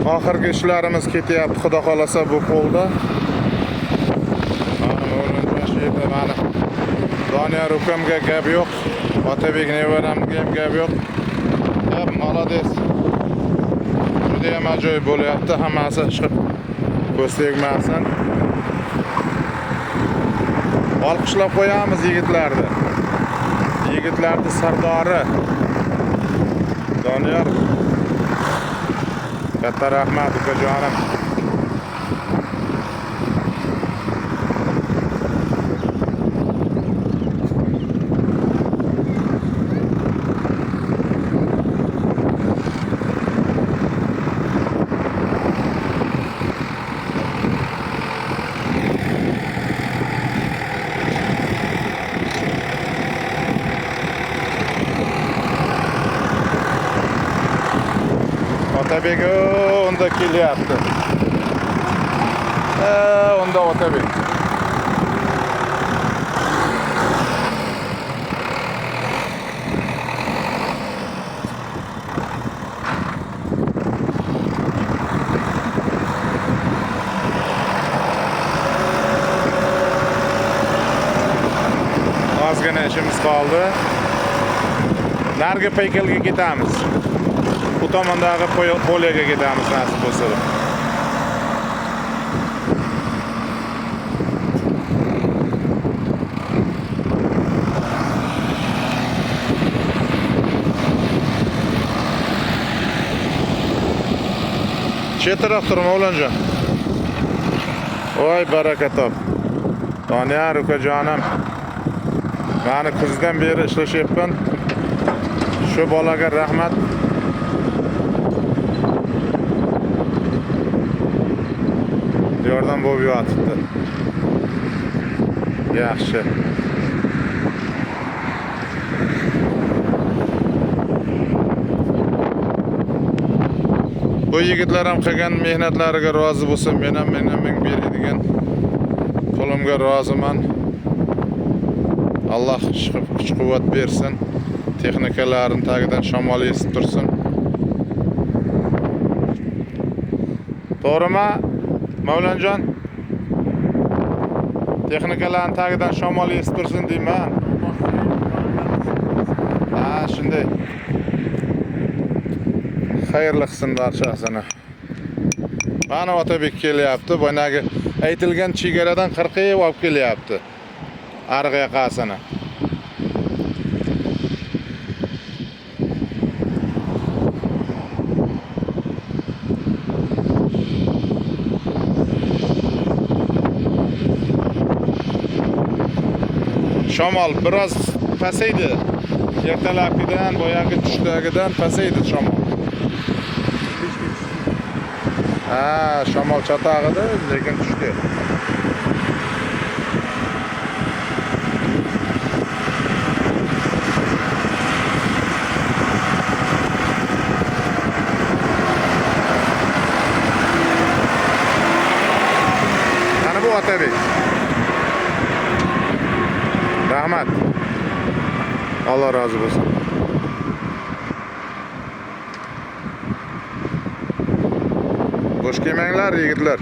Oxirgi ishlarimiz ketyapti, xudo xolasa bu qo'lda. Mana Doniyor ukamga gap yo'q, Otabek nevaramga ham gap yo'q. Hep молодец. Juda ham ajoyib bo'lyapti, hammasi chiqib ko'z tegmasin. Olqishlab qo'yamiz yigitlarni. Yigitlarning sardori Doniyor. Katta rahmat ukajonim. Otabek onda kelyapti. Onda Otabek. Ozgina ishimiz qoldi. Nargi paykalga ketamiz. Bu tomondagi polyaga ketamiz nasib bo'lsa. Chetroq tur Mavlonjon. Voy baraka top. Doniyor ukajonim. Mani kuzdan beri ishlashyapman. Shu bolaga rahmat. Yordam bo'lib yotibdi. Yaxshi. Bu yigitlar ham qilgan mehnatlariga rozi bo'lsin, men ham beradigan pulimga roziman. Alloh kuch-quvvat bersin. Texnikalarini tagidan shamol esib tursin. To'g'rimi? Mavlonjon, texnikalarning tagidan shamol esib tursin deyman. Ha, shunday. Xayrli qilsin barchasini. Mana Otabek kelyapti, boyagi aytilgan chegaradan 40 olib kelyapti. Ariq yoqasini. Shamol biroz pasaydi. Ertalabkidan, boyagi tushdagidan pasaydi shamol. Ha, shamol chatag'ida, lekin tushdi. Mana bu Otabek. Rahmat. Allah razı olsun. Boş kelmanglar yigitlar.